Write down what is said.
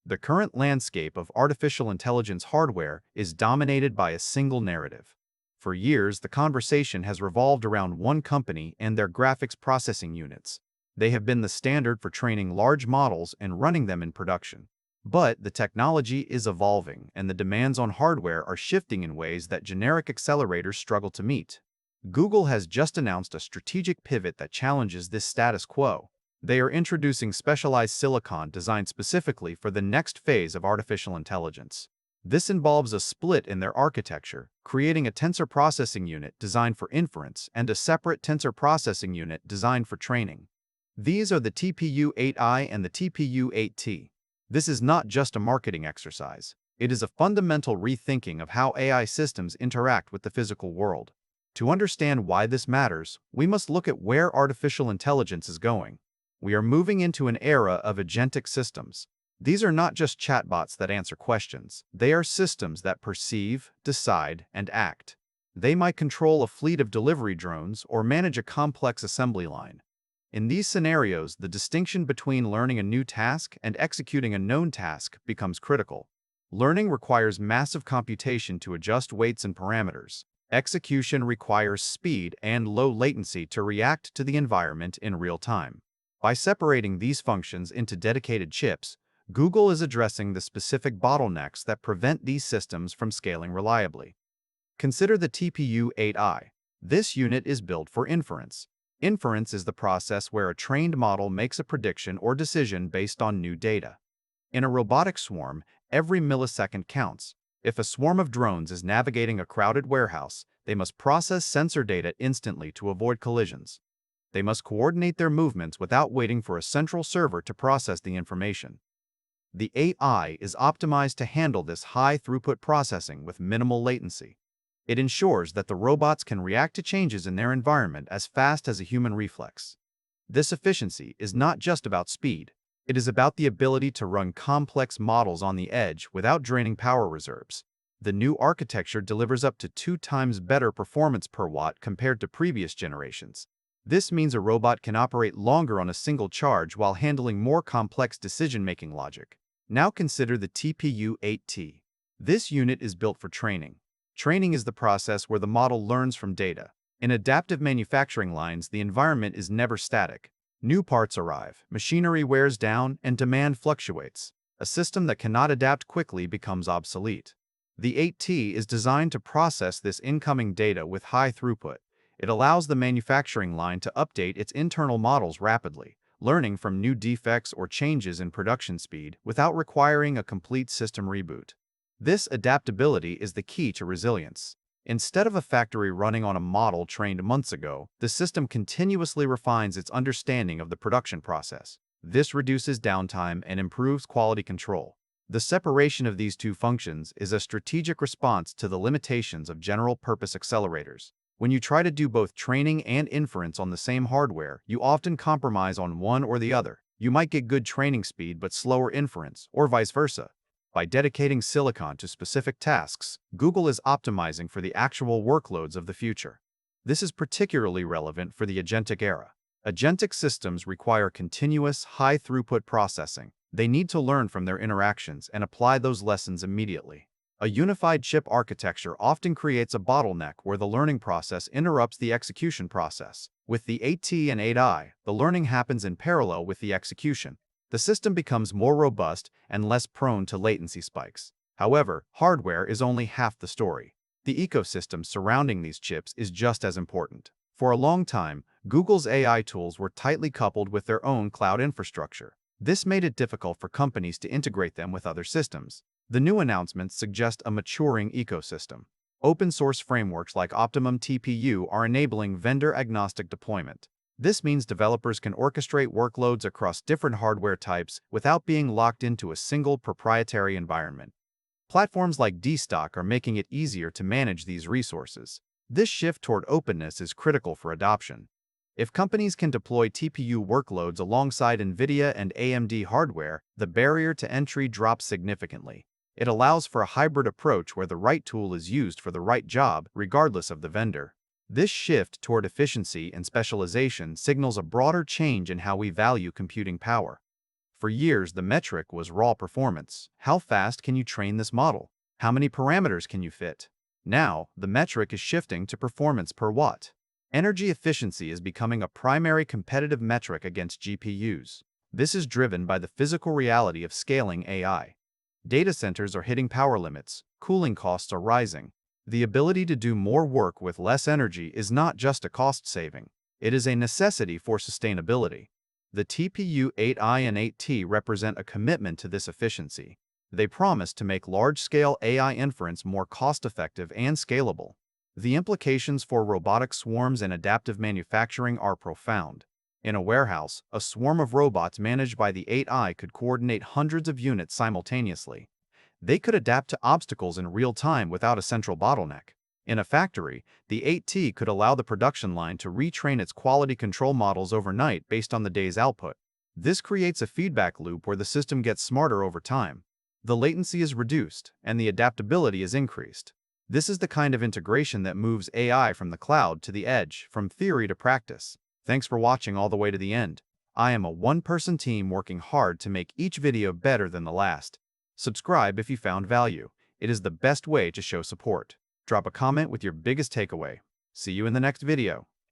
The current landscape of artificial intelligence hardware is dominated by a single narrative. For years, the conversation has revolved around one company and their graphics processing units. They have been the standard for training large models and running them in production. But the technology is evolving, and the demands on hardware are shifting in ways that generic accelerators struggle to meet. Google has just announced a strategic pivot that challenges this status quo. They are introducing specialized silicon designed specifically for the next phase of artificial intelligence. This involves a split in their architecture, creating a tensor processing unit designed for inference and a separate tensor processing unit designed for training. These are the TPU-8i and the TPU-8t. This is not just a marketing exercise. It is a fundamental rethinking of how AI systems interact with the physical world. To understand why this matters, we must look at where artificial intelligence is going. We are moving into an era of agentic systems. These are not just chatbots that answer questions. They are systems that perceive, decide, and act. They might control a fleet of delivery drones or manage a complex assembly line. In these scenarios, the distinction between learning a new task and executing a known task becomes critical. Learning requires massive computation to adjust weights and parameters. Execution requires speed and low latency to react to the environment in real time. By separating these functions into dedicated chips, Google is addressing the specific bottlenecks that prevent these systems from scaling reliably. Consider the TPU-8i. This unit is built for inference. Inference is the process where a trained model makes a prediction or decision based on new data. In a robotic swarm, every millisecond counts. If a swarm of drones is navigating a crowded warehouse, they must process sensor data instantly to avoid collisions. They must coordinate their movements without waiting for a central server to process the information. The AI is optimized to handle this high-throughput processing with minimal latency. It ensures that the robots can react to changes in their environment as fast as a human reflex. This efficiency is not just about speed. It is about the ability to run complex models on the edge without draining power reserves. The new architecture delivers up to 2 times better performance per watt compared to previous generations. This means a robot can operate longer on a single charge while handling more complex decision-making logic. Now consider the TPU-8t. This unit is built for training. Training is the process where the model learns from data. In adaptive manufacturing lines, the environment is never static. New parts arrive, machinery wears down, and demand fluctuates. A system that cannot adapt quickly becomes obsolete. The 8T is designed to process this incoming data with high throughput. It allows the manufacturing line to update its internal models rapidly, learning from new defects or changes in production speed without requiring a complete system reboot. This adaptability is the key to resilience. Instead of a factory running on a model trained months ago, the system continuously refines its understanding of the production process. This reduces downtime and improves quality control. The separation of these two functions is a strategic response to the limitations of general-purpose accelerators. When you try to do both training and inference on the same hardware, you often compromise on one or the other. You might get good training speed but slower inference, or vice versa. By dedicating silicon to specific tasks, Google is optimizing for the actual workloads of the future. This is particularly relevant for the agentic era. Agentic systems require continuous, high-throughput processing. They need to learn from their interactions and apply those lessons immediately. A unified chip architecture often creates a bottleneck where the learning process interrupts the execution process. With the 8T and 8I, the learning happens in parallel with the execution. The system becomes more robust and less prone to latency spikes. However, hardware is only half the story. The ecosystem surrounding these chips is just as important. For a long time, Google's AI tools were tightly coupled with their own cloud infrastructure. This made it difficult for companies to integrate them with other systems. The new announcements suggest a maturing ecosystem. Open-source frameworks like Optimum-TPU are enabling vendor-agnostic deployment. This means developers can orchestrate workloads across different hardware types without being locked into a single proprietary environment. Platforms like DStock are making it easier to manage these resources. This shift toward openness is critical for adoption. If companies can deploy TPU workloads alongside Nvidia and AMD hardware, the barrier to entry drops significantly. It allows for a hybrid approach where the right tool is used for the right job, regardless of the vendor. This shift toward efficiency and specialization signals a broader change in how we value computing power. For years, the metric was raw performance. How fast can you train this model? How many parameters can you fit? Now, the metric is shifting to performance per watt. Energy efficiency is becoming a primary competitive metric against GPUs. This is driven by the physical reality of scaling AI. Data centers are hitting power limits, cooling costs are rising. The ability to do more work with less energy is not just a cost saving. It is a necessity for sustainability. The TPU 8i and 8T represent a commitment to this efficiency. They promise to make large-scale AI inference more cost-effective and scalable. The implications for robotic swarms and adaptive manufacturing are profound. In a warehouse, a swarm of robots managed by the 8i could coordinate hundreds of units simultaneously. They could adapt to obstacles in real time without a central bottleneck. In a factory, the 8T could allow the production line to retrain its quality control models overnight based on the day's output. This creates a feedback loop where the system gets smarter over time. The latency is reduced, and the adaptability is increased. This is the kind of integration that moves AI from the cloud to the edge, from theory to practice. Thanks for watching all the way to the end. I am a one-person team working hard to make each video better than the last. Subscribe if you found value. It is the best way to show support. Drop a comment with your biggest takeaway. See you in the next video.